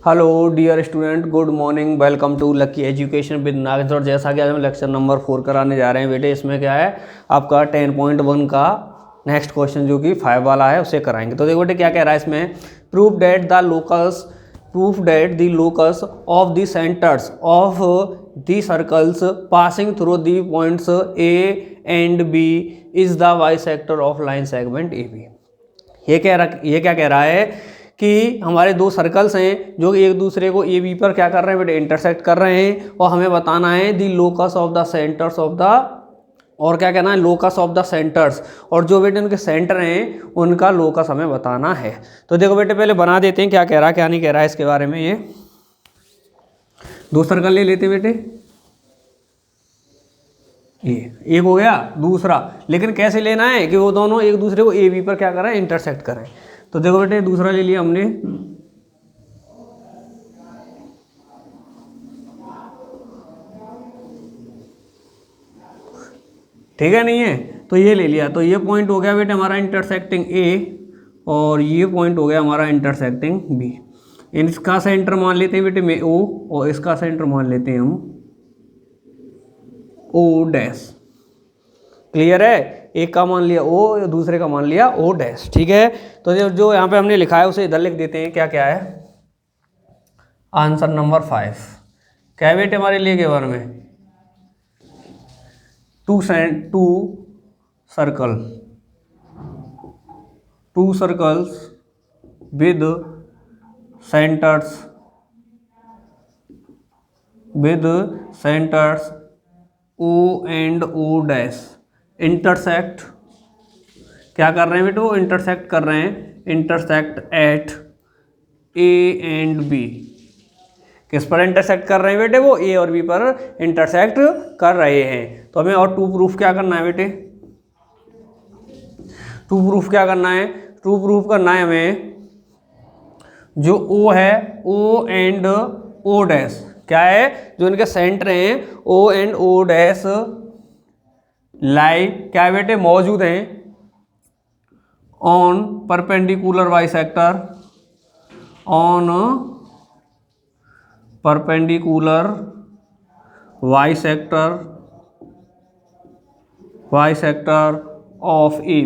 Hello dear student, good morning. Welcome to lucky education with Nagesh. और जैसा कि आज हम लेक्चर नंबर 4 कराने जा रहे हैं बेटे, इसमें क्या है आपका 10.1 का नेक्स्ट क्वेश्चन जो कि 5 वाला है उसे कराएंगे। तो देखो बेटे क्या कह रहा है इसमें, proof that the locus of the centres of the circles passing through the points A and B is the bisector of line segment A B. ये क्या कह रहा है कि हमारे दो सर्कल्स हैं जो एक दूसरे को ए बी पर क्या कर रहे हैं बेटे, इंटरसेक्ट कर रहे हैं, और हमें बताना है the locus of the centres of the, और क्या कहना है, लोकस ऑफ द सेंटर्स, और जो बेटे उनके सेंटर हैं उनका लोकस हमें बताना है। तो देखो बेटे पहले बना देते हैं क्या कह रहा है क्या नहीं कह रहा है इसके बारे में। ये दो सर्कल ले लेते हैं बेटे, ये एक हो गया, दूसरा, लेकिन कैसे लेना है कि वो दोनों एक दूसरे को ए बी पर क्या करें, इंटरसेक्ट करें। तो देखो बेटे दूसरा ले लिया हमने, ठीक है, नहीं है तो ये ले लिया। तो ये पॉइंट हो गया बेटे हमारा इंटरसेक्टिंग ए, और ये पॉइंट हो गया हमारा इंटरसेक्टिंग बी। इसका सेंटर मान लेते हैं बेटे में ओ, और इसका सेंटर मान लेते हैं हम ओ डैश। क्लियर है, एक का मान लिया ओ, दूसरे का मान लिया ओ डैश, ठीक है। तो जो यहाँ पे हमने लिखा है उसे इधर लिख देते हैं। क्या क्या है आंसर नंबर 5 क्या है बेटे हमारे लिए के बारे में, two circles with centres O and O dash intersect. क्या कर रहे हैं बेटे, वो इंटरसेक्ट कर रहे हैं, intersect at A and B. किस पर इंटरसेक्ट कर रहे हैं बेटे, वो ए और बी पर इंटरसेक्ट कर रहे हैं। तो हमें और टू प्रूफ क्या करना है बेटे, टू प्रूफ करना है हमें जो ओ है, ओ एंड ओ डैश क्या है, जो इनके सेंटर हैं ओ एंड ओ डैश लाई क्या है बेटे, मौजूद हैं on perpendicular bisector, on perpendicular bisector of A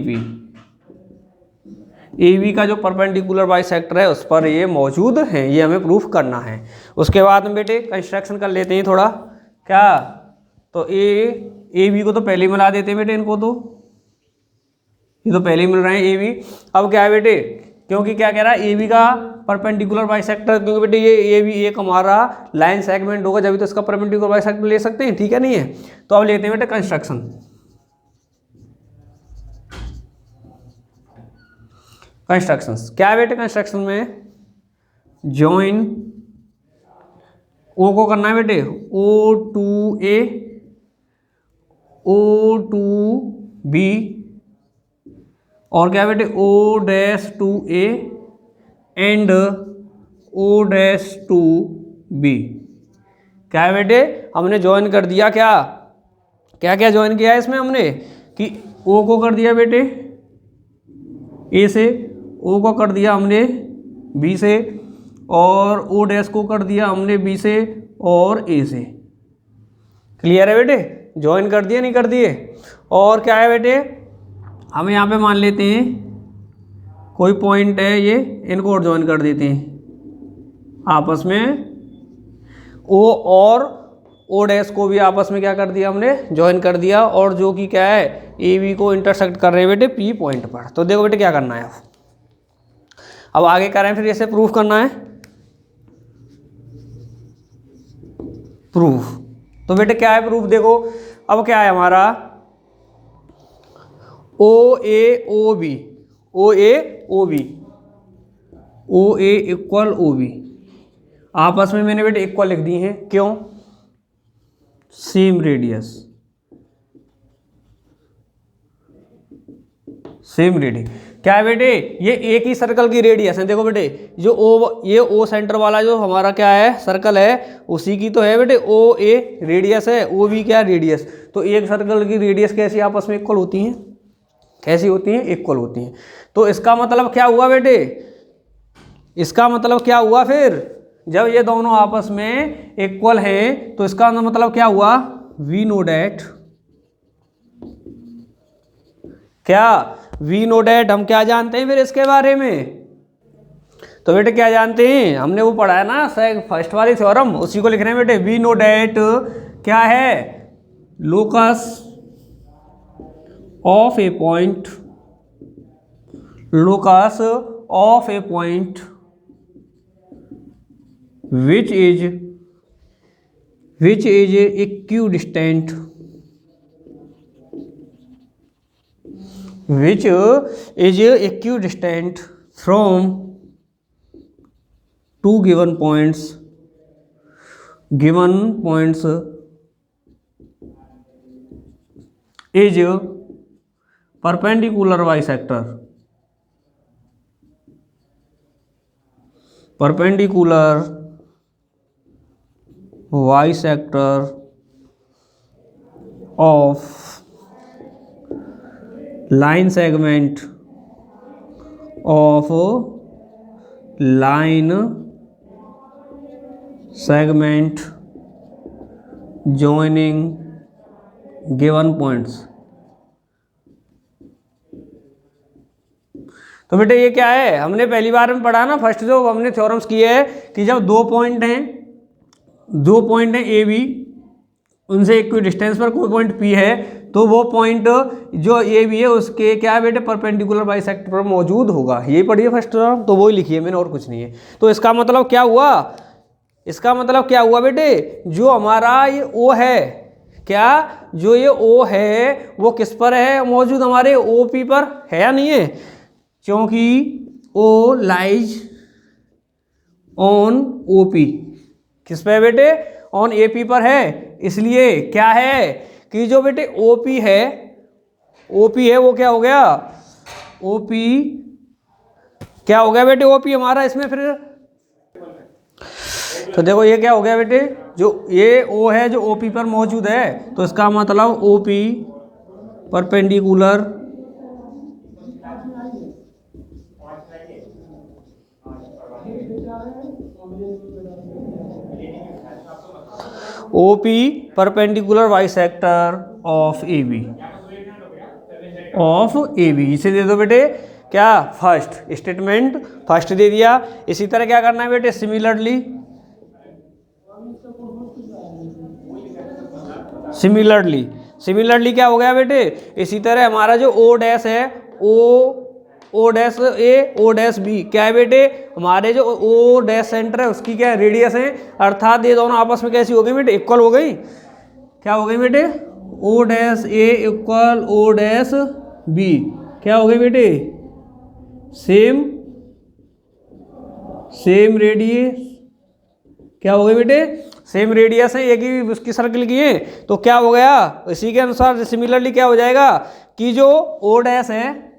B का जो परपेंडिकुलर बाइसेक्टर है उस पर ये मौजूद हैं, ये हमें प्रूफ करना है। उसके बाद में बेटे कंस्ट्रक्शन कर लेते हैं थोड़ा क्या, तो ए बी को तो पहले ही मिला देते हैं बेटे, इनको तो ये तो पहले ही मिल रहे हैं ए बी। अब क्या है बेटे, क्योंकि क्या कह रहा है ए बी का परपेंडिकुलर बाइसेक्टर, क्योंकि बेटे ये ए बी एक हमारा लाइन सेगमेंट होगा जब तो इसका परपेंडिकुलर बाइसेक्टर ले सकते हैं, ठीक है, नहीं है। तो अब लेते हैं बेटे कंस्ट्रक्शंस। क्या है बेटे कंस्ट्रक्शन में, जॉइन ओ को करना है बेटे O to A, O to B, और क्या बेटे O dash to A and O dash to B. क्या है बेटे हमने ज्वाइन कर दिया, क्या ज्वाइन किया है इसमें हमने कि ओ को कर दिया बेटे ए से, ओ को कर दिया हमने बी से, और ओ डैश को कर दिया हमने बी से और ए से। क्लियर है बेटे, ज्वाइन कर दिए नहीं कर दिए। और क्या है बेटे हम यहाँ पे मान लेते हैं कोई पॉइंट है ये, इनको और ज्वाइन कर देते हैं आपस में, ओ और ओ डैश को भी आपस में क्या कर दिया हमने, ज्वाइन कर दिया, और जो कि क्या है ए बी को इंटरसेक्ट कर रहे हैं बेटे पी पॉइंट पर। तो देखो बेटे क्या करना है, अब आगे करें फिर इसे प्रूफ करना है, प्रूफ। तो बेटे क्या है प्रूफ, देखो अब क्या है हमारा ओ ए ओ बी, ओ ए इक्वल ओ बी आपस में मैंने बेटे इक्वल लिख दी हैं, क्यों, सेम रेडियस, क्या है बेटे ये एक ही सर्कल की रेडियस है। देखो बेटे जो ये ओ सेंटर वाला जो हमारा क्या है सर्कल है उसी की तो है बेटे ओ ए रेडियस है, ओ बी क्या रेडियस। तो एक सर्कल की रेडियस कैसी आपस में इक्वल होती हैं, कैसी होती हैं, इक्वल होती हैं। तो इसका मतलब क्या हुआ बेटे, इसका मतलब क्या हुआ फिर जब ये दोनों आपस में इक्वल हैं तो इसका मतलब क्या हुआ, वी नो डैट, क्या वी नो डैट, हम क्या जानते हैं फिर इसके बारे में, तो बेटे क्या जानते हैं, हमने वो पढ़ा है ना फर्स्ट वाली थ्योरम, उसी को लिख रहे हैं बेटे। वी नो डैट क्या है, locus of a point, locus of a point which is equidistant, which is equidistant from two given points is perpendicular bisector, perpendicular bisector of line segment of line segment joining given points। तो बेटे ये क्या है, हमने पहली बार में पढ़ा ना, फर्स्ट जो हमने थ्योरम्स किए है कि जब दो पॉइंट हैं ए बी, उनसे इक्वी डिस्टेंस पर कोई पॉइंट पी है, तो वो पॉइंट जो ए बी है उसके क्या है बेटे, परपेंडिकुलर बाइसेक्टर पर मौजूद होगा। यही पढ़िए फर्स्ट थ्योरम, तो वही लिखिए मैंने, और कुछ नहीं है। तो इसका मतलब क्या हुआ, इसका मतलब क्या हुआ बेटे, जो हमारा ये ओ है, क्या जो ये ओ है वो किस पर है मौजूद, हमारे ओ पी पर है या नहीं है, क्योंकि O lies on O P, किस पे है बेटे, ऑन ए पी पर है। इसलिए क्या है कि जो बेटे ओ पी है वो क्या हो गया, ओ पी क्या हो गया बेटे, ओ पी हमारा इसमें फिर, तो देखो ये क्या हो गया बेटे, जो ये ओ है जो ओ पी पर मौजूद है, तो इसका मतलब O P perpendicular OP perpendicular bisector of AB, इसे दे दो बेटे क्या, फर्स्ट स्टेटमेंट, फर्स्ट दे दिया। इसी तरह क्या करना है बेटे, सिमिलरली क्या हो गया बेटे, इसी तरह हमारा जो O डैश है, ओ डैश ए, ओ डैश बी, क्या है बेटे, हमारे जो ओ डैश सेंटर है उसकी क्या है, रेडियस है, अर्थात ये दोनों आपस में कैसी हो गई बेटे, इक्वल हो गई। क्या हो गई बेटे, ओ डैश ए इक्वल ओ डैश बी, क्या हो गई बेटे, सेम रेडियस, क्या हो गई बेटे, सेम रेडियस है, एक ही उसकी सर्कल की है, तो क्या हो गया, इसी के अनुसार सिमिलरली क्या हो जाएगा कि जो ओ डैश है,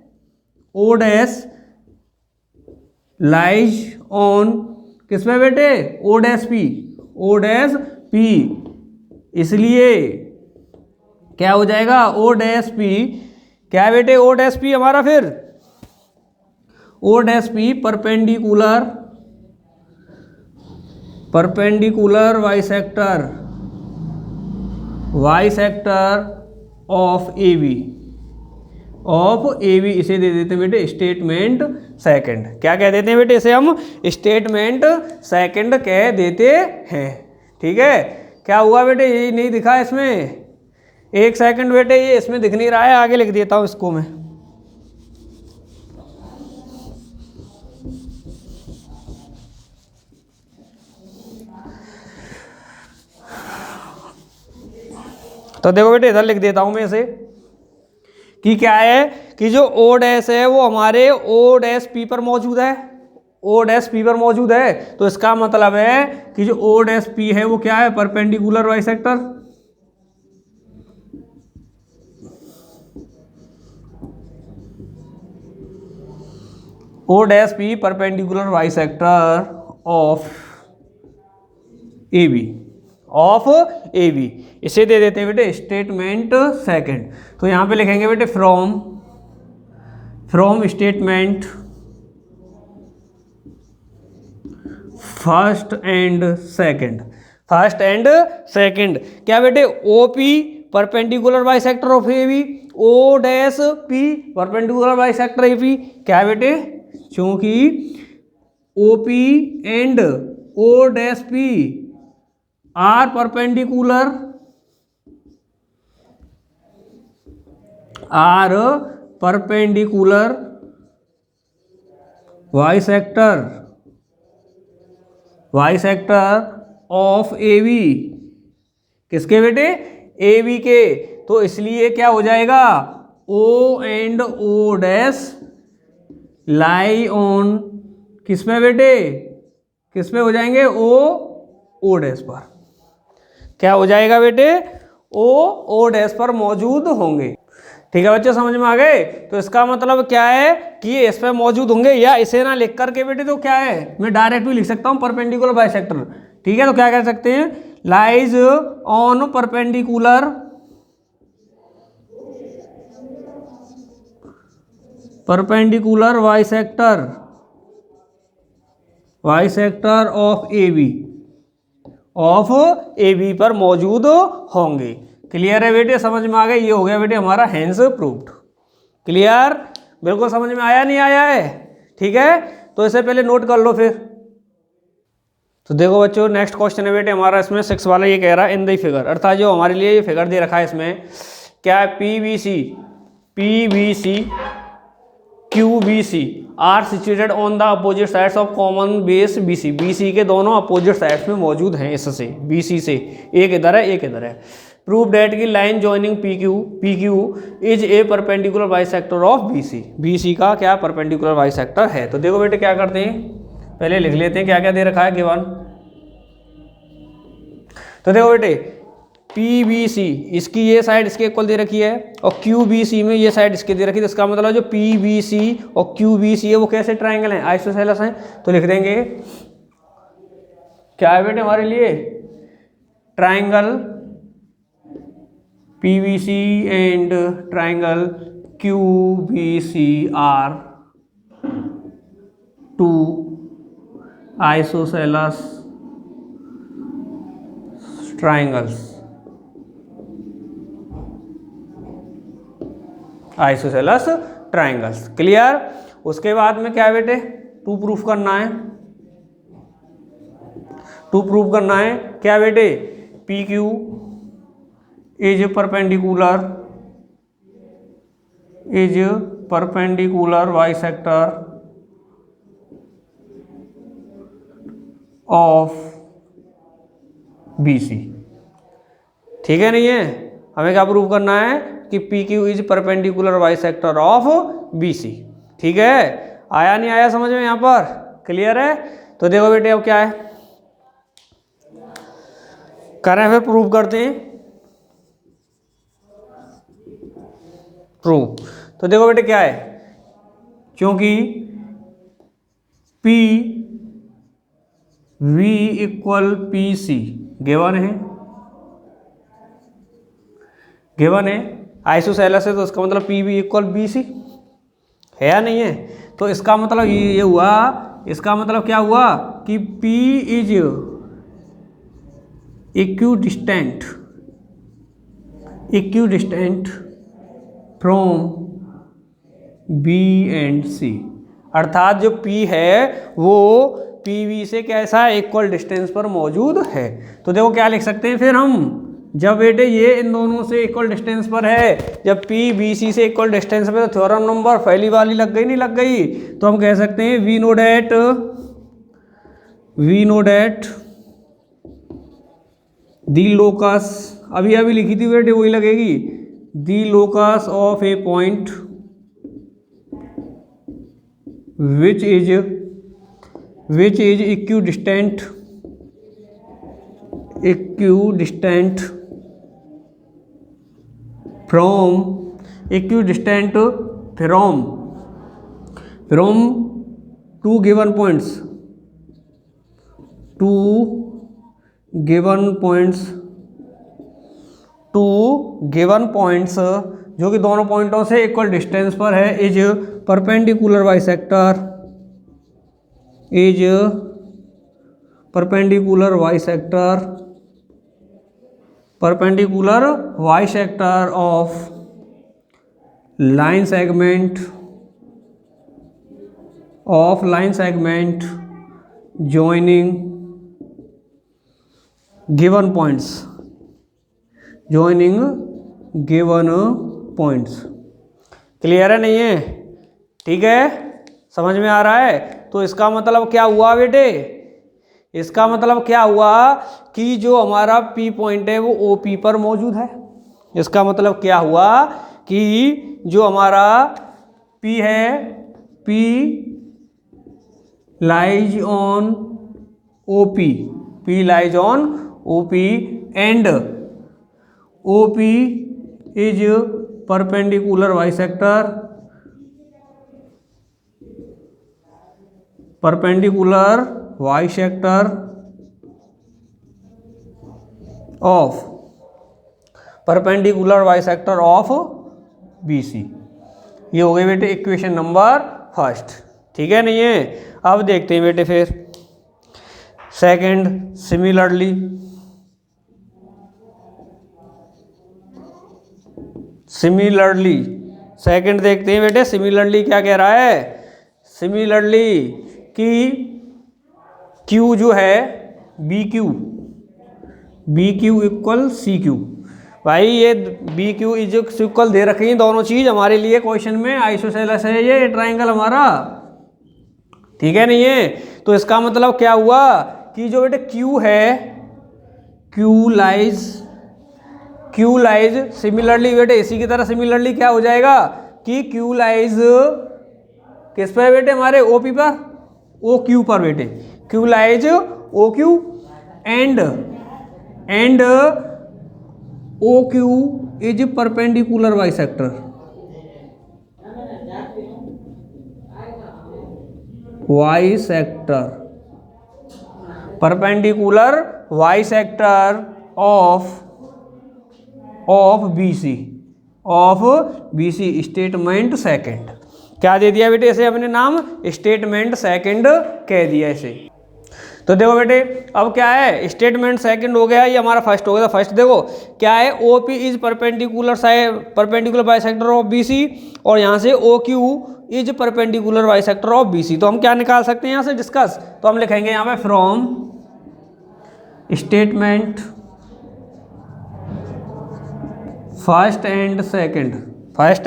ओ डैश लाइज ऑन किस में बेटे, ओ डैश पी, इसलिए क्या हो जाएगा, ओ डैश पी, क्या है बेटे, ओ डैश पी हमारा फिर O dash P perpendicular bisector of A B, इसे दे देते हैं बेटे स्टेटमेंट सेकंड। क्या कह देते हैं बेटे, इसे हम स्टेटमेंट सेकंड कह देते हैं। ठीक है, क्या हुआ बेटे, ये नहीं दिखा इसमें, एक सेकंड बेटे, ये इसमें दिख नहीं रहा है, आगे लिख देता हूं इसको मैं। तो देखो बेटे इधर लिख देता हूं मैं इसे, कि क्या है कि जो ओ डैश है वो हमारे ओ डैश पी पर मौजूद है, तो इसका मतलब है कि जो ओ डैश पी है वो क्या है, perpendicular bisector, O dash P perpendicular bisector of A B, इसे दे देते हैं बेटे स्टेटमेंट सेकंड। तो यहां पे लिखेंगे बेटे from first and second, first and second क्या बेटे, O P perpendicular bisector of A B, O dash P perpendicular bisector A P, क्या बेटे, क्योंकि O P and O dash P are perpendicular, are perpendicular bisector, bisector of A B, किसके बेटे, A B के, तो इसलिए क्या हो जाएगा, O and O dash lie on, किस में बेटे, किस पे हो जाएंगे, ओ डैश पर, क्या हो जाएगा बेटे, ओ डैश पर मौजूद होंगे। ठीक है बच्चे, समझ में आ गए। तो इसका मतलब क्या है कि ये इस पे मौजूद होंगे, या इसे ना लिख करके बेटे तो क्या है, मैं डायरेक्ट भी लिख सकता हूँ परपेंडिकुलर बाइसेक्टर। ठीक है, तो क्या कह सकते हैं, lies on perpendicular, perpendicular bisector, bisector of A B, of A B पर मौजूद होंगे। क्लियर है बेटे, समझ में आ गए, ये हो गया बेटे हमारा हेंस प्रूव्ड। क्लियर, बिल्कुल समझ में आया नहीं आया है। ठीक है, तो इसे पहले नोट कर लो फिर। तो देखो बच्चों, नेक्स्ट क्वेश्चन है बेटे हमारा, इसमें 6 वाला ये कह रहा है इन द फिगर, अर्थात जो हमारे लिए ये फिगर दे रखा है इसमें क्या है, PVC QBC are situated on the opposite sides of common base BC, BC के दोनों अपोजिट साइड्स में मौजूद हैं इससे, BC से, एक इधर है एक इधर है। प्रूव डेट की line joining PQ is a perpendicular bisector of BC का क्या परपेंडिकुलर बाइसेक्टर है। तो देखो बेटे क्या करते हैं, पहले लिख लेते हैं क्या क्या दे रखा है गिवन। तो देखो बेटे PBC इसकी ये साइड इसके इक्वल दे रखी है, और QBC में ये साइड इसके दे रखी है, तो इसका मतलब जो PBC और QBC है वो कैसे ट्राइंगल हैं, आइसोसेलेस हैं। तो लिख देंगे क्या है बेटे हमारे लिए, triangle PBC and triangle QBC are two isosceles triangles, isosceles triangles. Clear, उसके बाद में क्या है बेटे, टू प्रूफ करना है, टू प्रूफ करना है क्या बेटे, PQ is perpendicular bisector of BC। ठीक है, नहीं है, हमें क्या प्रूव करना है कि PQ is perpendicular bisector of BC। ठीक है, आया नहीं आया समझ में यहां पर, क्लियर है। तो देखो बेटे अब क्या है, करें फिर प्रूव करते हैं, प्रूव। तो देखो बेटे क्या है, क्योंकि PV इक्वल PC गिवन है, गिवन है, आइसोसेलेस है, तो इसका मतलब PV इक्वल BC है या नहीं है। तो इसका मतलब ये हुआ, इसका मतलब क्या हुआ कि P is equidistant from B and C, अर्थात जो P है वो PV से कैसा इक्वल डिस्टेंस पर मौजूद है। तो देखो क्या लिख सकते हैं फिर हम, जब बेटे ये इन दोनों से इक्वल डिस्टेंस पर है, जब P BC से इक्वल डिस्टेंस पर, तो थ्योरम नंबर पहली वाली लग गई नहीं लग गई, तो हम कह सकते हैं we know that the locus, अभी अभी लिखी थी बेटे वही लगेगी, the locus of a point which is equidistant from two given points जो कि दोनों पॉइंटों से इक्वल डिस्टेंस पर है, is perpendicular bisector perpendicular bisector of line segment joining given points clear है नहीं है? ठीक है, समझ में आ रहा है? तो इसका मतलब क्या हुआ बेटे, इसका मतलब क्या हुआ कि जो हमारा P पॉइंट है वो OP पर मौजूद है। इसका मतलब क्या हुआ कि जो हमारा P है, P lies on OP, P lies on OP and OP is perpendicular bisector of BC। ये हो गई बेटे इक्वेशन नंबर फर्स्ट। ठीक है नहीं है? अब देखते हैं बेटे फिर सेकंड। सिमिलरली सेकंड देखते हैं बेटे। सिमिलरली क्या कह रहा है? सिमिलरली कि Q जो है BQ इक्वल CQ। भाई ये BQ इज इक्वल दे रखी है दोनों चीज हमारे लिए क्वेश्चन में। आइसोसेलेस है ये ट्राइंगल हमारा। ठीक है नहीं है? तो इसका मतलब क्या हुआ कि जो बेटे Q है, Q लाइज सिमिलरली बेटे इसी की तरह सिमिलरली क्या हो जाएगा कि Q लाइज किस पर बेटे? हमारे OP पर, OQ पर बेटे। Q lies OQ and OQ is perpendicular bisector. Perpendicular bisector of BC statement second. क्या दे दिया बेटे इसे? अपने नाम स्टेटमेंट सेकंड कह दिया इसे। तो देखो बेटे अब क्या है, स्टेटमेंट सेकंड हो गया, ये हमारा फर्स्ट हो गया। फर्स्ट देखो क्या है, OP is perpendicular bisector of BC और यहाँ से OQ is perpendicular bisector of BC। तो हम क्या निकाल सकते हैं यहाँ से डिस्कस? तो हम लिखेंगे यहाँ पे from statement first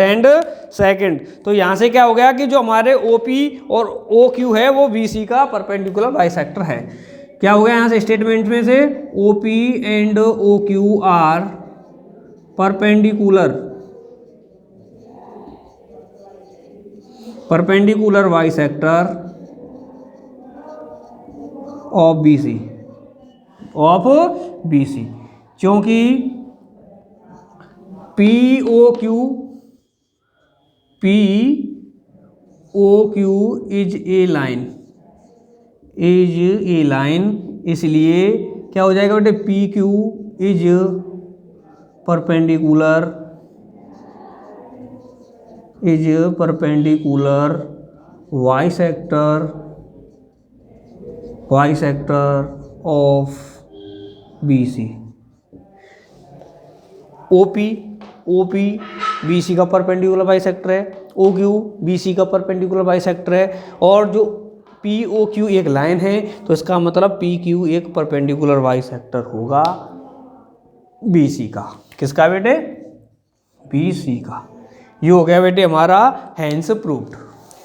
and second. तो यहाँ से क्या हो गया कि जो हमारे OP और OQ है वो BC का परपेंडिकुलर बाइसेक्टर है। क्या हो गया यहाँ से स्टेटमेंट में से? OP and OQ are perpendicular bisector of BC क्योंकि POQ इज ए लाइन, इसलिए क्या हो जाएगा बेटे? PQ is perpendicular bisector of BC। OP BC का परपेंडिकुलर बाइसेक्टर है, OQ BC का परपेंडिकुलर बाइसेक्टर है, और जो POQ एक लाइन है तो इसका मतलब PQ एक परपेंडिकुलर बाइसेक्टर होगा BC का। किसका बेटे? BC का। ये हो गया बेटे हमारा हेंस प्रूव्ड।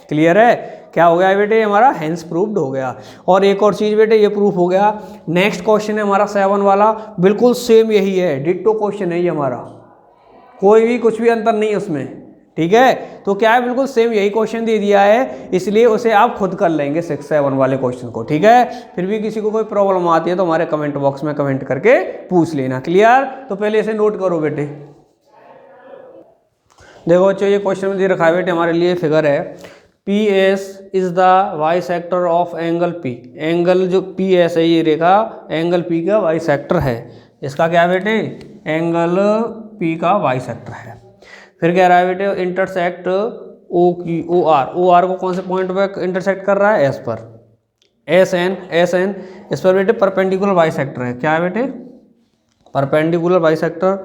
क्लियर है? क्या हो गया बेटे? हमारा हेंस प्रूव्ड हो गया। और एक और चीज बेटे ये प्रूफ हो गया। नेक्स्ट क्वेश्चन है हमारा 7 वाला, बिल्कुल सेम यही है, डिट्टो क्वेश्चन है ये हमारा, कोई भी कुछ भी अंतर नहीं उसमें। ठीक है? तो क्या है, बिल्कुल सेम यही क्वेश्चन दे दिया है, इसलिए उसे आप खुद कर लेंगे 6-7 वाले क्वेश्चन को। ठीक है? फिर भी किसी को कोई प्रॉब्लम आती है तो हमारे कमेंट बॉक्स में कमेंट करके पूछ लेना। क्लियर? तो पहले इसे नोट करो बेटे। देखो बच्चों ये क्वेश्चन में दे रखा है बेटे हमारे लिए, फिगर है PS is the bisector of angle P। Angle जो PS है ये रेखा एंगल P का बाइसेक्टर है। इसका क्या है बेटे? एंगल P का बाइसेक्टर है। फिर कह रहा है बेटे इंटरसेक्ट OR को कौन से पॉइंट पर इंटरसेक्ट कर रहा है? S पर। एस एन इस पर बेटे परपेंडिकुलर बाइसेक्टर है। क्या है बेटे? Perpendicular bisector.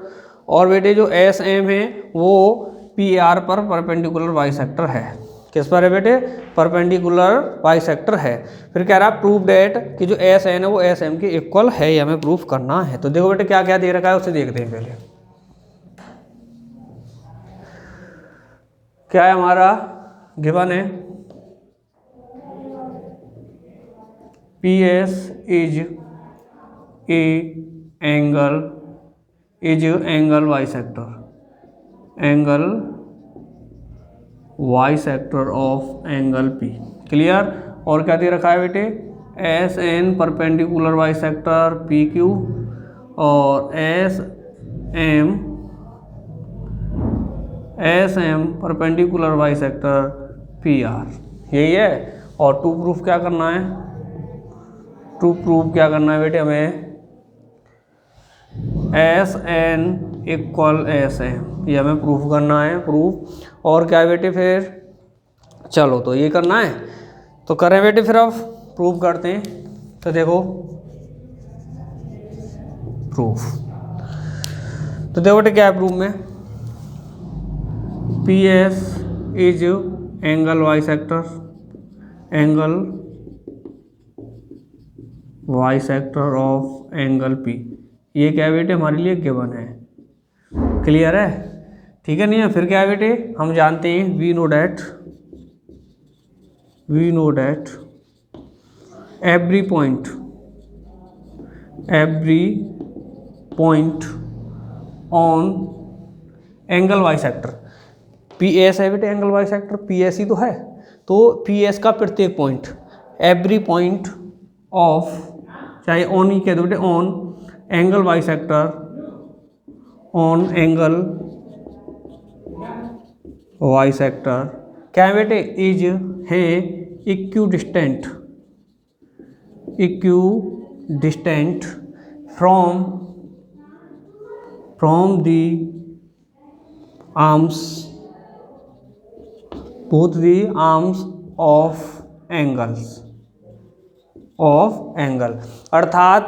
और बेटे जो एस एम है वो पी आर पर परपेंडिकुलर बाइसेक्टर है। किस पर है बेटे? परपेंडिकुलर बाइसेक्टर है। फिर कह रहा प्रूव डेट कि जो एस एन है वो एस एम के इक्वल है, ये हमें प्रूफ करना है। तो देखो बेटे क्या क्या दे रखा है उसे देखते हैं पहले। क्या है हमारा गिवन है P S is a angle bisector of angle P. Clear? और क्या दे रखा है बेटे? S N perpendicular bisector P Q और S M perpendicular bisector P R, यही है। और टू प्रूफ क्या करना है? टू प्रूफ क्या करना है बेटे हमें? S N equal S M, ये हमें प्रूफ करना है, प्रूफ। और क्या है बेटे फिर? चलो तो ये करना है तो करें बेटे, फिर अब प्रूफ करते हैं। तो देखो प्रूफ, तो देखो बेटे क्या है प्रूफ में? P S is angle bisector of angle P. ये क्या है बेटे? हमारे लिए गिवन है। क्लियर है? ठीक है नहीं है? फिर क्या है बेटे? हम जानते हैं we know that every point on angle bisector. P S है बेटे एंगल बाइसेक्टर, पी एस ही तो है। तो पी एस का प्रत्येक पॉइंट, एवरी पॉइंट ऑफ, चाहे ऑन ही कह दो बेटे, ऑन एंगल बाइसेक्टर, क्या है बेटे? इज है equidistant from the arms, both the arms of angle. अर्थात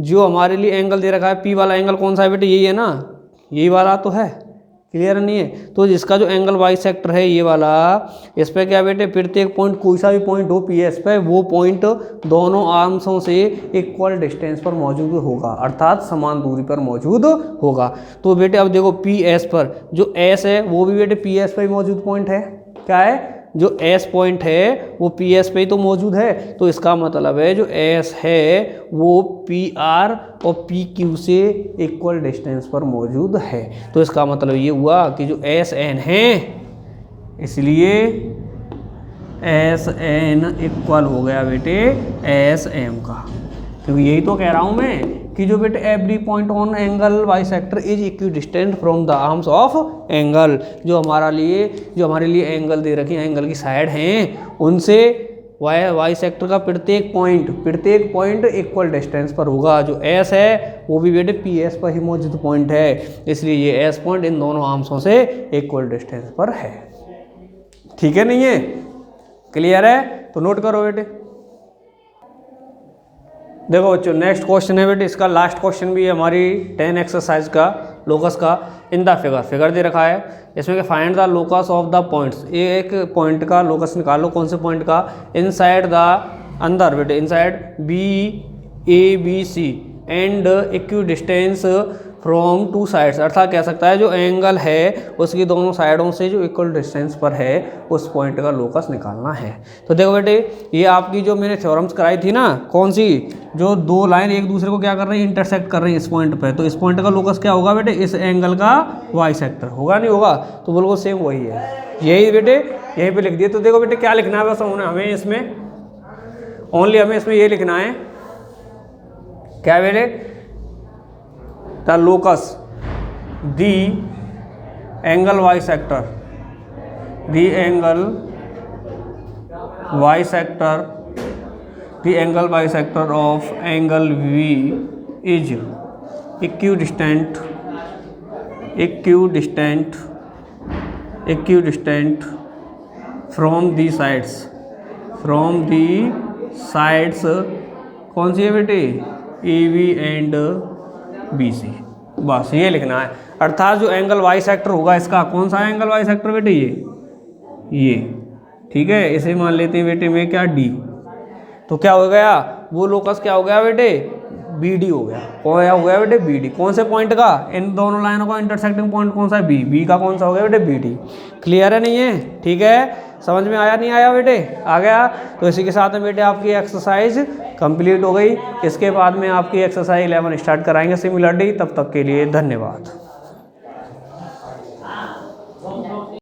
जो हमारे लिए एंगल दे रखा है पी वाला एंगल कौन सा है बेटे? यही है ना, यही वाला तो है। क्लियर नहीं है? तो जिसका जो एंगल बाइसेक्टर है ये वाला, इस पे क्या बेटे? प्रत्येक पॉइंट, कोई सा भी पॉइंट हो पी एस पे, वो पॉइंट दोनों आर्म्सों से इक्वल डिस्टेंस पर मौजूद होगा, अर्थात समान दूरी पर मौजूद होगा। तो बेटे अब देखो पी एस पर जो एस है वो भी बेटे पी एस पर ही मौजूद पॉइंट है। क्या है? जो एस पॉइंट है वो पी एस पे ही तो मौजूद है। तो इसका मतलब है जो एस है वो पी आर और पी क्यू से इक्वल डिस्टेंस पर मौजूद है। तो इसका मतलब ये हुआ कि जो एस एन है, इसलिए एस एन इक्वल हो गया बेटे एस एम का। क्योंकि यही तो कह रहा हूँ मैं कि जो बेटे every point on angle bisector is equidistant from the arms of angle. जो हमारे लिए एंगल दे रखे हैं, एंगल की साइड हैं, उनसे बाइसेक्टर का प्रत्येक पॉइंट इक्वल डिस्टेंस पर होगा। जो एस है वो भी बेटे पी एस पर ही मौजूद पॉइंट है, इसलिए ये एस पॉइंट इन दोनों आर्म्सों से इक्वल डिस्टेंस पर है। ठीक है नहीं है? क्लियर है? तो नोट करो बेटे। देखो बच्चों नेक्स्ट क्वेश्चन है बेटे, इसका लास्ट क्वेश्चन भी है हमारी 10 एक्सरसाइज का, लोकस का। इन द फिगर दे रखा है इसमें कि find the locus of the points. एक पॉइंट का लोकस निकालो, कौन से पॉइंट का? इनसाइड द, अंदर बेटे, inside B A B C and equidistance from two sides. अर्थात कह सकता है जो एंगल है उसकी दोनों साइडों से जो इक्वल डिस्टेंस पर है उस पॉइंट का लोकस निकालना है। तो देखो बेटे ये आपकी जो मैंने थ्योरम्स कराई थी ना, कौन सी? जो दो लाइन एक दूसरे को क्या कर रही है? इंटरसेक्ट कर रही है इस पॉइंट पे। तो इस पॉइंट का लोकस क्या होगा बेटे? इस एंगल का बाइसेक्टर होगा, नहीं होगा? तो बिल्कुल सेम वही है, यही बेटे यहीं पे लिख दिए। तो देखो बेटे क्या लिखना है बस हमें इसमें, ओनली हमें इसमें ये लिखना है, क्या बेटे? The locus the angle bisector of angle B is equidistant from the sides कौन सी है बेटे, A B and B C, बस ये लिखना है। अर्थात जो एंगल वाई सेक्टर होगा इसका, कौन सा एंगल वाई सेक्टर बेटे, ये, ठीक है। इसे मान लेते हैं बेटे में क्या, डी। तो क्या हो गया, वो लोकस क्या हो गया बेटे, बी डी हो गया। कौन हो गया बेटे, बी डी। कौन से पॉइंट का, इन दोनों लाइनों का इंटरसेक्टिंग पॉइंट कौन सा है, बी। बी का कौन सा हो गया बेटे, बी डी। क्लियर है नहीं है, ठीक है। समझ में आया नहीं आया बेटे, आ गया। तो इसी के साथ में बेटे आपकी एक्सरसाइज कंप्लीट हो गई। इसके बाद में आपकी एक्सरसाइज 11 स्टार्ट कराएंगे सिमिलरिटी। तब तक के लिए धन्यवाद।